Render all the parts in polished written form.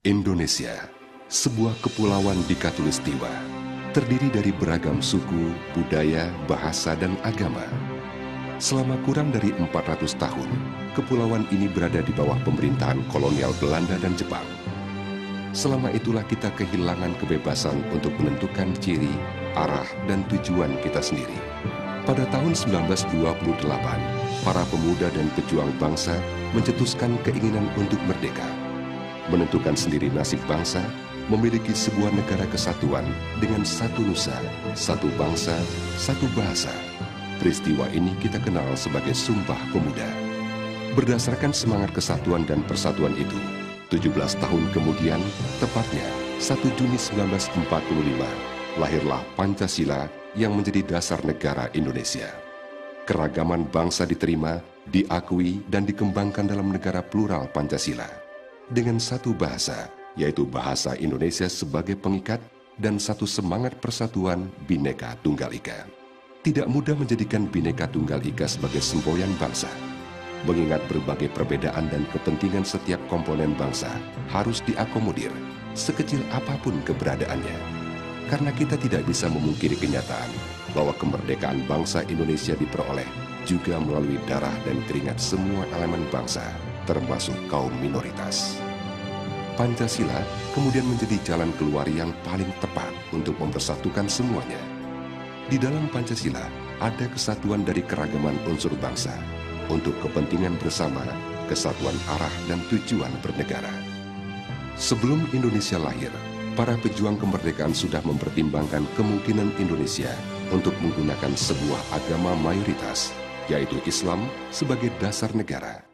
Indonesia, sebuah kepulauan di Khatulistiwa, terdiri dari beragam suku, budaya, bahasa, dan agama. Selama kurang dari 400 tahun, kepulauan ini berada di bawah pemerintahan kolonial Belanda dan Jepang. Selama itulah kita kehilangan kebebasan untuk menentukan ciri, arah, dan tujuan kita sendiri. Pada tahun 1928, para pemuda dan pejuang bangsa mencetuskan keinginan untuk merdeka, menentukan sendiri nasib bangsa, memiliki sebuah negara kesatuan dengan satu nusa, satu bangsa, satu bahasa. Peristiwa ini kita kenal sebagai Sumpah Pemuda. Berdasarkan semangat kesatuan dan persatuan itu, 17 tahun kemudian, tepatnya 1 Juni 1945, lahirlah Pancasila yang menjadi dasar negara Indonesia. Keragaman bangsa diterima, diakui, dan dikembangkan dalam negara plural Pancasila, dengan satu bahasa, yaitu bahasa Indonesia sebagai pengikat dan satu semangat persatuan Bhinneka Tunggal Ika. Tidak mudah menjadikan Bhinneka Tunggal Ika sebagai semboyan bangsa, mengingat berbagai perbedaan dan kepentingan setiap komponen bangsa harus diakomodir, sekecil apapun keberadaannya. Karena kita tidak bisa memungkiri kenyataan bahwa kemerdekaan bangsa Indonesia diperoleh juga melalui darah dan keringat semua elemen bangsa, termasuk kaum minoritas. Pancasila kemudian menjadi jalan keluar yang paling tepat untuk mempersatukan semuanya. Di dalam Pancasila ada kesatuan dari keragaman unsur bangsa untuk kepentingan bersama, kesatuan arah dan tujuan bernegara. Sebelum Indonesia lahir, para pejuang kemerdekaan sudah mempertimbangkan kemungkinan Indonesia untuk menggunakan sebuah agama mayoritas, yaitu Islam, sebagai dasar negara.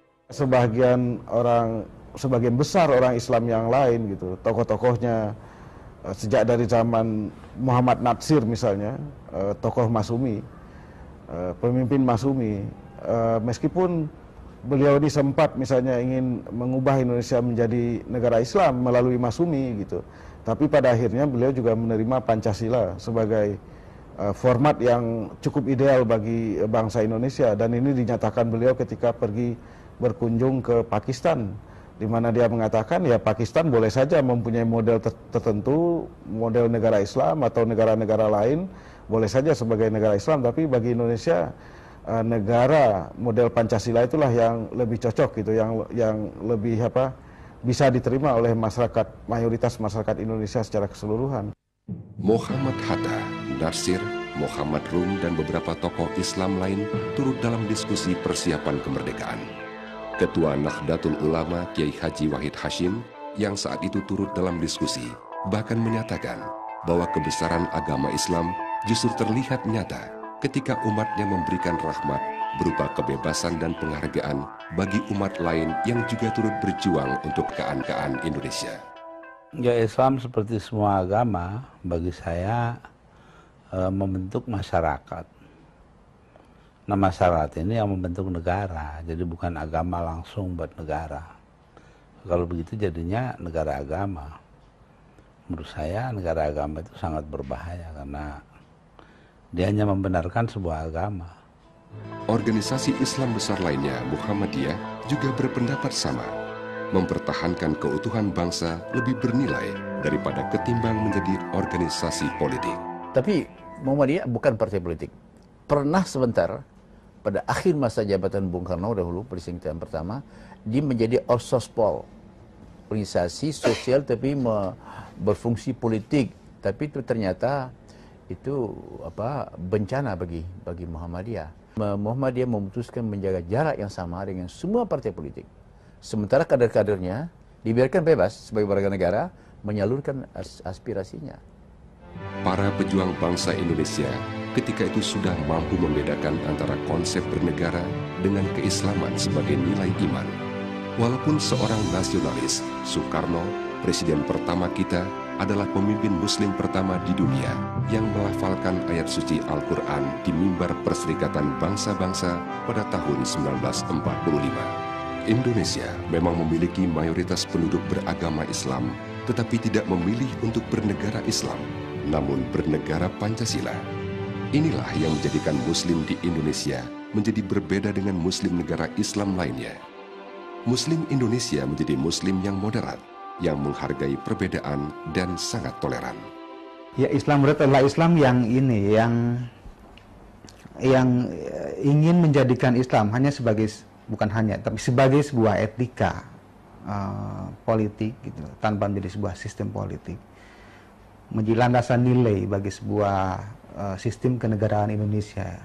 Sebagian besar orang Islam yang lain gitu, tokoh-tokohnya sejak dari zaman Muhammad Natsir misalnya, tokoh Masumi, pemimpin Masumi, meskipun beliau ini sempat misalnya ingin mengubah Indonesia menjadi negara Islam melalui Masumi gitu, tapi pada akhirnya beliau juga menerima Pancasila sebagai format yang cukup ideal bagi bangsa Indonesia, dan ini dinyatakan beliau ketika pergi berkunjung ke Pakistan, di mana dia mengatakan ya Pakistan boleh saja mempunyai model tertentu, model negara Islam atau negara-negara lain boleh saja sebagai negara Islam, tapi bagi Indonesia negara model Pancasila itulah yang lebih cocok gitu, yang lebih bisa diterima oleh masyarakat, mayoritas masyarakat Indonesia secara keseluruhan. Muhammad Hatta, Natsir, Muhammad Rum, dan beberapa tokoh Islam lain turut dalam diskusi persiapan kemerdekaan. Ketua Nahdlatul Ulama Kiai Haji Wahid Hashim yang saat itu turut dalam diskusi bahkan menyatakan bahwa kebesaran agama Islam justru terlihat nyata ketika umatnya memberikan rahmat berupa kebebasan dan penghargaan bagi umat lain yang juga turut berjuang untuk keangkaan Indonesia. Ya, Islam seperti semua agama bagi saya membentuk masyarakat. Nah, masyarakat ini yang membentuk negara, jadi bukan agama langsung buat negara. Kalau begitu jadinya negara agama. Menurut saya negara agama itu sangat berbahaya karena dia hanya membenarkan sebuah agama. Organisasi Islam besar lainnya, Muhammadiyah, juga berpendapat sama. Mempertahankan keutuhan bangsa lebih bernilai daripada ketimbang menjadi organisasi politik. Tapi Muhammadiyah bukan partai politik. Pernah sebentar pada akhir masa jabatan Bung Karno dahulu, Presiden pertama, dia menjadi Orsospol, organisasi sosial tapi berfungsi politik. Tapi itu ternyata itu bencana bagi Muhammadiyah. Muhammadiyah memutuskan menjaga jarak yang sama dengan semua partai politik. Sementara kader-kadernya dibiarkan bebas sebagai warga negara menyalurkan aspirasinya. Para pejuang bangsa Indonesia ketika itu sudah mampu membedakan antara konsep bernegara dengan keislaman sebagai nilai iman. Walaupun seorang nasionalis, Soekarno, presiden pertama kita, adalah pemimpin muslim pertama di dunia yang melafalkan ayat suci Al-Quran di mimbar Perserikatan Bangsa-Bangsa pada tahun 1945. Indonesia memang memiliki mayoritas penduduk beragama Islam, tetapi tidak memilih untuk bernegara Islam, namun bernegara Pancasila. Inilah yang menjadikan Muslim di Indonesia menjadi berbeda dengan Muslim negara Islam lainnya. Muslim Indonesia menjadi Muslim yang moderat, yang menghargai perbedaan dan sangat toleran. Ya, Islam adalah Islam yang ini, yang ingin menjadikan Islam hanya sebagai, bukan hanya, tapi sebagai sebuah etika politik gitu, tanpa menjadi sebuah sistem politik, menjadi landasan nilai bagi sebuah sistem kenegaraan Indonesia,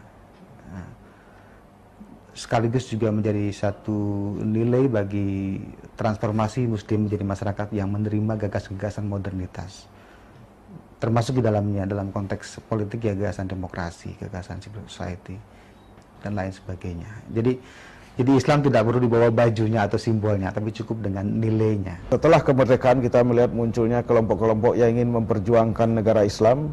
sekaligus juga menjadi satu nilai bagi transformasi Muslim menjadi masyarakat yang menerima gagasan-gagasan modernitas, termasuk di dalamnya dalam konteks politik ya gagasan demokrasi, gagasan civil society dan lain sebagainya. Jadi Islam tidak perlu dibawa bajunya atau simbolnya, tapi cukup dengan nilainya. Setelah kemerdekaan kita melihat munculnya kelompok-kelompok yang ingin memperjuangkan negara Islam,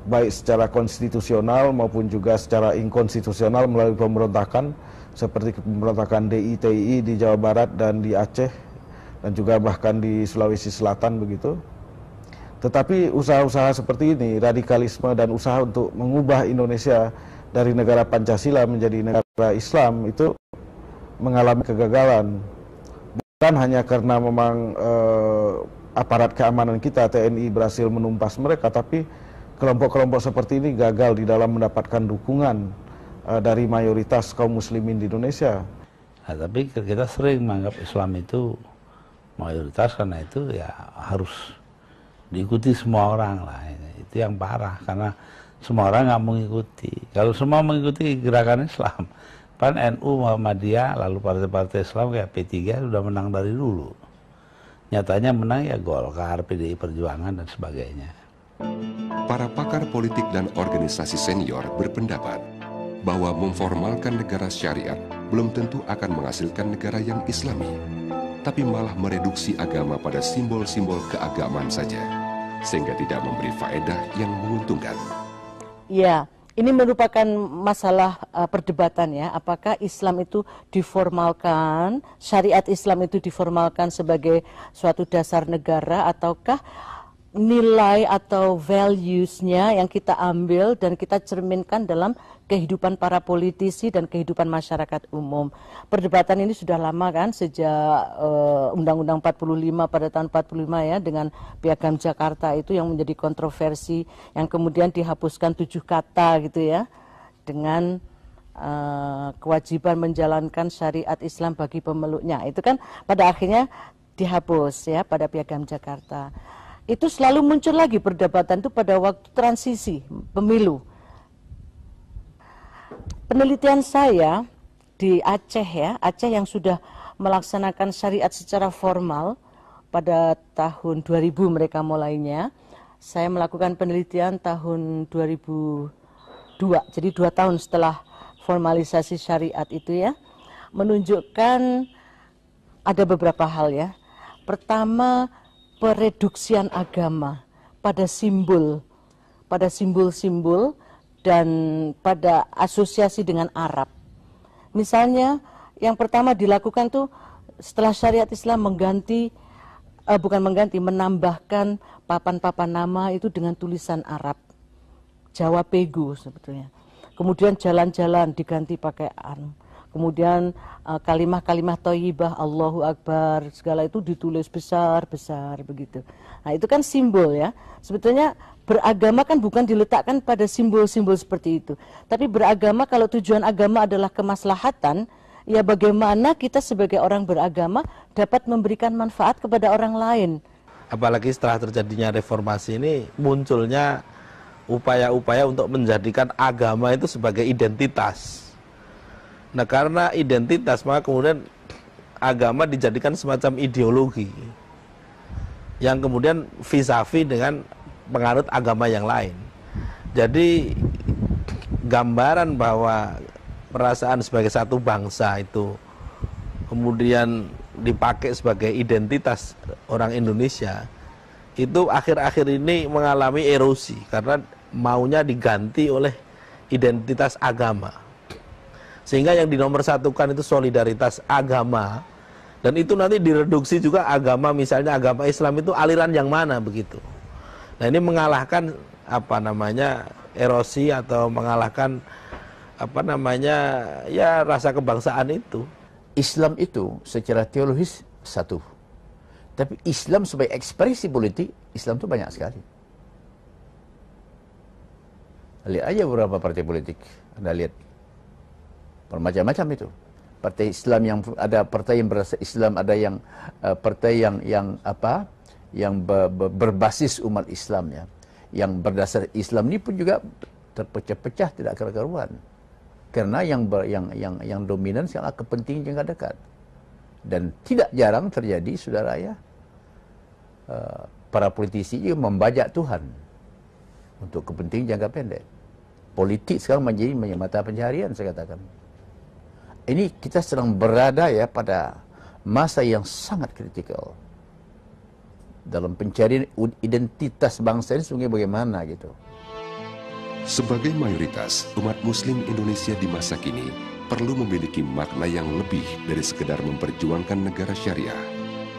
baik secara konstitusional maupun juga secara inkonstitusional melalui pemberontakan, seperti pemberontakan DITI di Jawa Barat dan di Aceh, dan juga bahkan di Sulawesi Selatan begitu. Tetapi usaha-usaha seperti ini, radikalisme dan usaha untuk mengubah Indonesia dari negara Pancasila menjadi negara Islam itu mengalami kegagalan. Bukan hanya karena memang aparat keamanan kita, TNI, berhasil menumpas mereka, tapi kelompok-kelompok seperti ini gagal di dalam mendapatkan dukungan dari mayoritas kaum muslimin di Indonesia. Nah, tapi kita sering menganggap Islam itu mayoritas, karena itu ya harus diikuti semua orang lah. Itu yang parah, karena semua orang nggak mengikuti. Kalau semua mengikuti gerakan Islam, PAN, NU, Muhammadiyah, lalu partai-partai Islam kayak P3 sudah menang dari dulu. Nyatanya menang ya Golkar, PDI Perjuangan, dan sebagainya. Para pakar politik dan organisasi senior berpendapat bahwa memformalkan negara syariat belum tentu akan menghasilkan negara yang Islami, tapi malah mereduksi agama pada simbol-simbol keagamaan saja, sehingga tidak memberi faedah yang menguntungkan. Ya, ini merupakan masalah perdebatan ya, apakah Islam itu diformalkan, syariat Islam itu diformalkan sebagai suatu dasar negara, ataukah nilai atau values-nya yang kita ambil dan kita cerminkan dalam kehidupan para politisi dan kehidupan masyarakat umum. Perdebatan ini sudah lama kan, sejak Undang-Undang 45 pada tahun 45 ya, dengan Piagam Jakarta itu yang menjadi kontroversi, yang kemudian dihapuskan 7 kata gitu ya, dengan kewajiban menjalankan syariat Islam bagi pemeluknya. Itu kan pada akhirnya dihapus ya pada Piagam Jakarta. Itu selalu muncul lagi perdebatan itu pada waktu transisi pemilu. Penelitian saya di Aceh ya, Aceh yang sudah melaksanakan syariat secara formal pada tahun 2000 mereka mulainya. Saya melakukan penelitian tahun 2002, jadi 2 tahun setelah formalisasi syariat itu ya, menunjukkan ada beberapa hal ya. Pertama, pereduksian agama pada simbol-simbol dan pada asosiasi dengan Arab. Misalnya yang pertama dilakukan tuh setelah syariat Islam menambahkan papan-papan nama itu dengan tulisan Arab, Jawa Pegu sebetulnya. Kemudian jalan-jalan diganti pakai kemudian kalimah-kalimah thayyibah, Allahu Akbar, segala itu ditulis besar-besar begitu. Nah itu kan simbol ya. Sebetulnya beragama kan bukan diletakkan pada simbol-simbol seperti itu. Tapi beragama, kalau tujuan agama adalah kemaslahatan, ya bagaimana kita sebagai orang beragama dapat memberikan manfaat kepada orang lain. Apalagi setelah terjadinya reformasi ini, munculnya upaya-upaya untuk menjadikan agama itu sebagai identitas. Nah karena identitas, maka kemudian agama dijadikan semacam ideologi yang kemudian vis-a-vis dengan penganut agama yang lain. Jadi gambaran bahwa perasaan sebagai satu bangsa itu kemudian dipakai sebagai identitas orang Indonesia, itu akhir-akhir ini mengalami erosi karena maunya diganti oleh identitas agama. Sehingga yang dinomorsatukan itu solidaritas agama, dan itu nanti direduksi juga agama, misalnya agama Islam itu aliran yang mana begitu. Nah ini mengalahkan erosi atau mengalahkan ya rasa kebangsaan itu. Islam itu secara teologis satu, Tapi Islam sebagai ekspresi politik, Islam itu banyak sekali. Lihat aja beberapa partai politik, Anda lihat bermacam-macam itu. Partai Islam yang ada partai yang berasal Islam, ada yang partai yang berbasis umat Islam ya. Yang berdasar Islam ini pun juga terpecah-pecah, tidak karu-karuan. Karena yang dominan sangat kepentingan jangka dekat. Dan tidak jarang terjadi, saudara ya, para politisi juga membajak Tuhan untuk kepentingan jangka pendek. Politik sekarang menjadi mata pencaharian, saya katakan. Ini kita sedang berada ya pada masa yang sangat kritikal dalam pencarian identitas bangsa ini sebenarnya bagaimana gitu. Sebagai mayoritas, umat Muslim Indonesia di masa kini perlu memiliki makna yang lebih dari sekedar memperjuangkan negara syariah,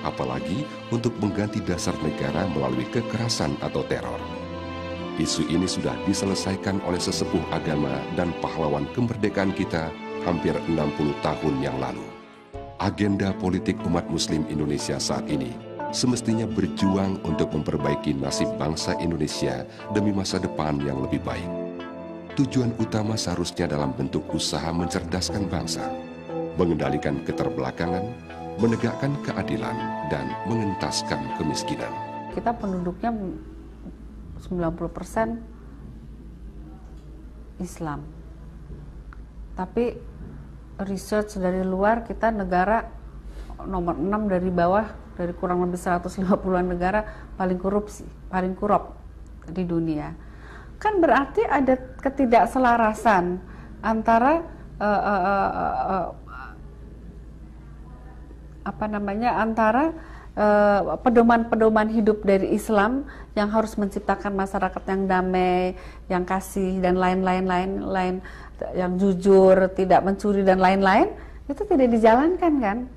apalagi untuk mengganti dasar negara melalui kekerasan atau teror. Isu ini sudah diselesaikan oleh sesepuh agama dan pahlawan kemerdekaan kita hampir 60 tahun yang lalu. Agenda politik umat Muslim Indonesia saat ini semestinya berjuang untuk memperbaiki nasib bangsa Indonesia demi masa depan yang lebih baik. Tujuan utama seharusnya dalam bentuk usaha mencerdaskan bangsa, mengendalikan keterbelakangan, menegakkan keadilan, dan mengentaskan kemiskinan. Kita penduduknya 90% Islam. Tapi research dari luar, kita negara nomor 6 dari bawah, dari kurang lebih 150-an negara paling korupsi, paling korup di dunia. Kan berarti ada ketidakselarasan antara antara pedoman-pedoman hidup dari Islam yang harus menciptakan masyarakat yang damai, yang kasih dan lain-lain, yang jujur, tidak mencuri dan lain-lain, itu tidak dijalankan kan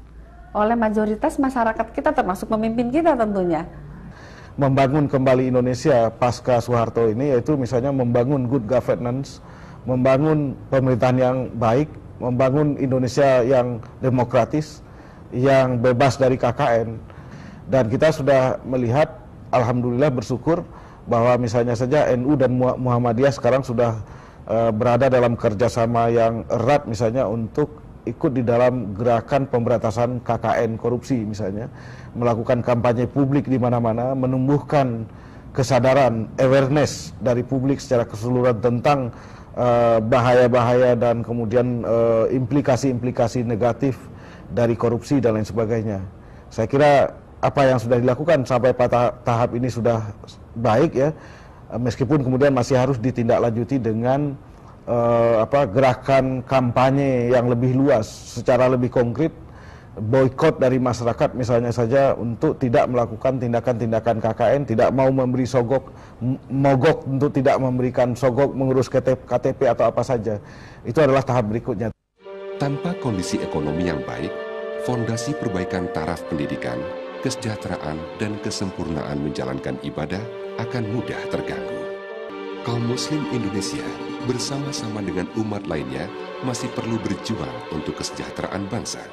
oleh mayoritas masyarakat kita, termasuk pemimpin kita tentunya. Membangun kembali Indonesia pasca Soeharto ini yaitu misalnya membangun good governance, membangun pemerintahan yang baik, membangun Indonesia yang demokratis, yang bebas dari KKN. Dan kita sudah melihat, alhamdulillah bersyukur bahwa misalnya saja NU dan Muhammadiyah sekarang sudah berada dalam kerjasama yang erat misalnya untuk ikut di dalam gerakan pemberantasan KKN korupsi misalnya, melakukan kampanye publik di mana-mana, menumbuhkan kesadaran, awareness dari publik secara keseluruhan tentang bahaya-bahaya dan kemudian implikasi-implikasi negatif dari korupsi dan lain sebagainya. Saya kira apa yang sudah dilakukan sampai pada tahap ini sudah baik ya, meskipun kemudian masih harus ditindaklanjuti dengan gerakan kampanye yang lebih luas, secara lebih konkret, boikot dari masyarakat misalnya saja untuk tidak melakukan tindakan-tindakan KKN, tidak mau memberi sogok, mogok untuk tidak memberikan sogok, mengurus KTP atau apa saja. Itu adalah tahap berikutnya. Tanpa kondisi ekonomi yang baik, fondasi perbaikan taraf pendidikan, kesejahteraan, dan kesempurnaan menjalankan ibadah akan mudah terganggu. Kaum Muslim Indonesia bersama-sama dengan umat lainnya masih perlu berjuang untuk kesejahteraan bangsa.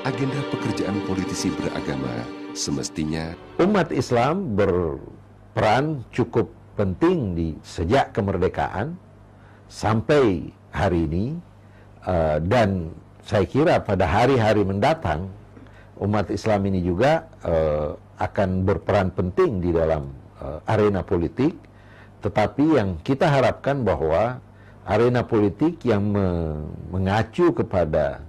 Agenda pekerjaan politisi beragama semestinya umat Islam berperan cukup penting sejak kemerdekaan sampai hari ini, dan saya kira pada hari-hari mendatang umat Islam ini juga akan berperan penting di dalam arena politik. Tetapi yang kita harapkan bahwa arena politik yang mengacu kepada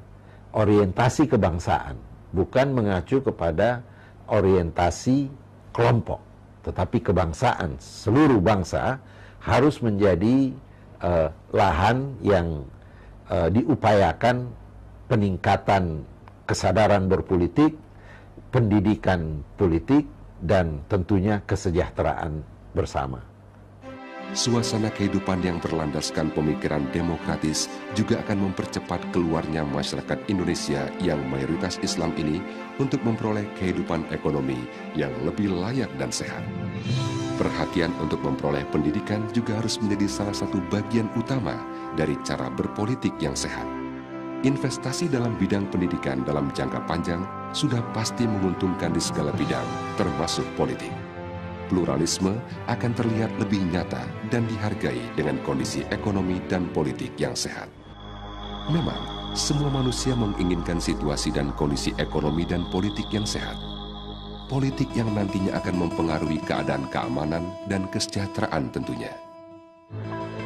orientasi kebangsaan, bukan mengacu kepada orientasi kelompok, tetapi kebangsaan, seluruh bangsa harus menjadi lahan yang diupayakan peningkatan kesadaran berpolitik, pendidikan politik, dan tentunya kesejahteraan bersama. Suasana kehidupan yang berlandaskan pemikiran demokratis juga akan mempercepat keluarnya masyarakat Indonesia yang mayoritas Islam ini untuk memperoleh kehidupan ekonomi yang lebih layak dan sehat. Perhatian untuk memperoleh pendidikan juga harus menjadi salah satu bagian utama dari cara berpolitik yang sehat. Investasi dalam bidang pendidikan dalam jangka panjang sudah pasti menguntungkan di segala bidang, termasuk politik. Pluralisme akan terlihat lebih nyata dan dihargai dengan kondisi ekonomi dan politik yang sehat. Memang, semua manusia menginginkan situasi dan kondisi ekonomi dan politik yang sehat. Politik yang nantinya akan mempengaruhi keadaan keamanan dan kesejahteraan tentunya.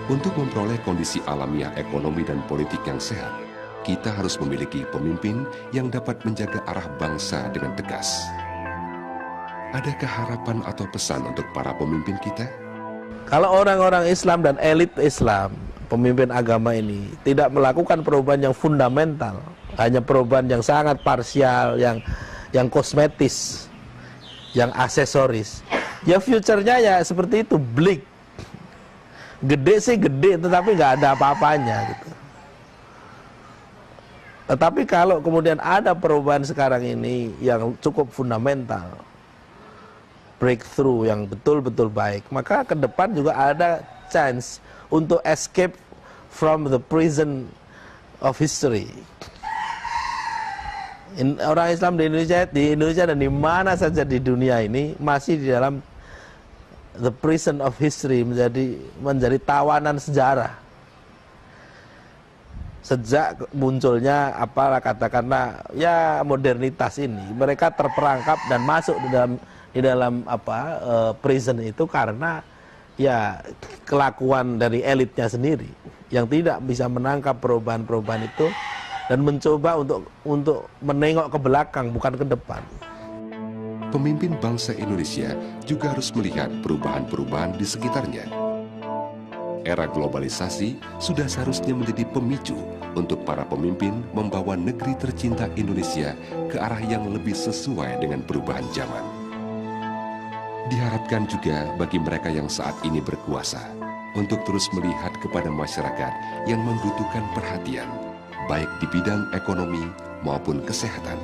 Untuk memperoleh kondisi alamiah ekonomi dan politik yang sehat, kita harus memiliki pemimpin yang dapat menjaga arah bangsa dengan tegas. Adakah harapan atau pesan untuk para pemimpin kita? Kalau orang-orang Islam dan elit Islam, pemimpin agama ini tidak melakukan perubahan yang fundamental, hanya perubahan yang sangat parsial, yang kosmetis, yang aksesoris, ya future-nya ya seperti itu, bleak. Gede sih gede, tetapi nggak ada apa-apanya gitu. Tetapi kalau kemudian ada perubahan sekarang ini yang cukup fundamental, breakthrough yang betul-betul baik, maka ke depan juga ada chance untuk escape from the prison of history. Orang Islam di Indonesia dan di mana saja di dunia ini masih di dalam the prison of history, menjadi tawanan sejarah. Sejak munculnya katakanlah ya modernitas ini, mereka terperangkap dan masuk di dalam prison itu karena ya kelakuan dari elitnya sendiri yang tidak bisa menangkap perubahan-perubahan itu dan mencoba untuk menengok ke belakang bukan ke depan. Pemimpin bangsa Indonesia juga harus melihat perubahan-perubahan di sekitarnya. Era globalisasi sudah seharusnya menjadi pemicu untuk para pemimpin membawa negeri tercinta Indonesia ke arah yang lebih sesuai dengan perubahan zaman. Diharapkan juga bagi mereka yang saat ini berkuasa untuk terus melihat kepada masyarakat yang membutuhkan perhatian, baik di bidang ekonomi maupun kesehatan.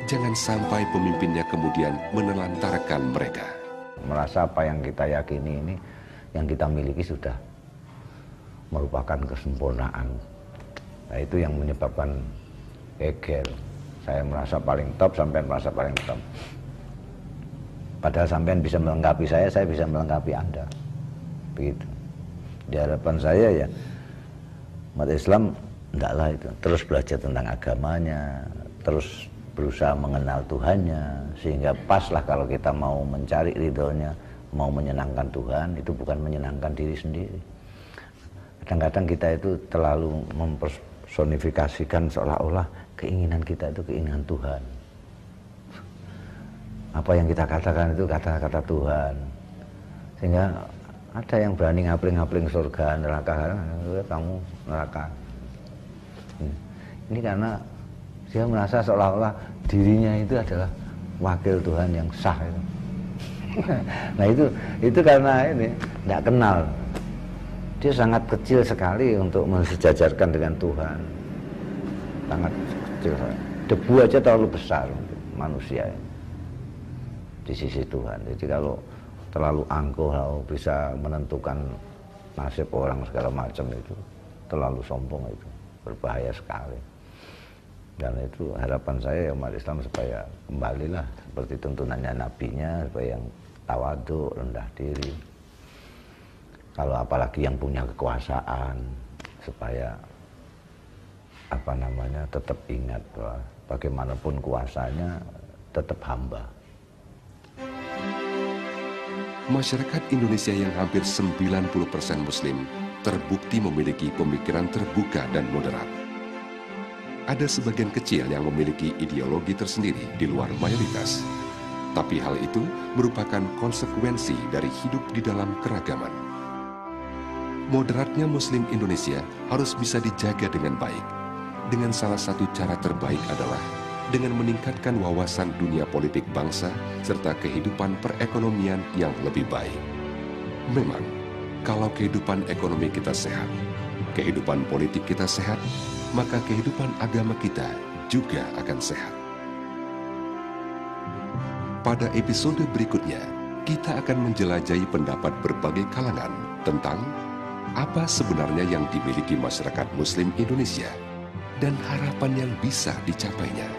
Jangan sampai pemimpinnya kemudian menelantarkan mereka. Merasa apa yang kita yakini ini, yang kita miliki sudah merupakan kesempurnaan. Nah itu yang menyebabkan geger. Saya merasa paling top, sampean merasa paling top. Padahal sampean bisa melengkapi saya bisa melengkapi Anda. Begitu. Di hadapan saya ya, umat Islam enggaklah itu. Terus belajar tentang agamanya, terus berusaha mengenal Tuhannya, sehingga paslah kalau kita mau mencari ridhonya, mau menyenangkan Tuhan, itu bukan menyenangkan diri sendiri. Kadang-kadang kita itu terlalu mempersonifikasikan seolah-olah keinginan kita itu keinginan Tuhan. Apa yang kita katakan itu kata-kata Tuhan. Sehingga ada yang berani ngapling-ngapling surga, neraka, kamu neraka. Ini karena dia merasa seolah-olah dirinya itu adalah wakil Tuhan yang sah itu. Nah itu karena ini tidak kenal. Dia sangat kecil sekali untuk mensejajarkan dengan Tuhan. Sangat kecil. Debu aja terlalu besar untuk manusia ini di sisi Tuhan. Jadi kalau terlalu angkuh bisa menentukan nasib orang segala macam, itu terlalu sombong, itu berbahaya sekali. Dan itu harapan saya ya umat Islam supaya kembalilah seperti tuntunannya nabinya, supaya yang tawadhu, rendah diri. Kalau apalagi yang punya kekuasaan, supaya tetap ingat bahwa bagaimanapun kuasanya tetap hamba. Masyarakat Indonesia yang hampir 90% Muslim terbukti memiliki pemikiran terbuka dan moderat. Ada sebagian kecil yang memiliki ideologi tersendiri di luar mayoritas. Tapi hal itu merupakan konsekuensi dari hidup di dalam keragaman. Moderatnya Muslim Indonesia harus bisa dijaga dengan baik. Dengan salah satu cara terbaik adalah dengan meningkatkan wawasan dunia politik bangsa serta kehidupan perekonomian yang lebih baik. Memang, kalau kehidupan ekonomi kita sehat, kehidupan politik kita sehat, maka kehidupan agama kita juga akan sehat. Pada episode berikutnya, kita akan menjelajahi pendapat berbagai kalangan tentang apa sebenarnya yang dimiliki masyarakat Muslim Indonesia dan harapan yang bisa dicapainya.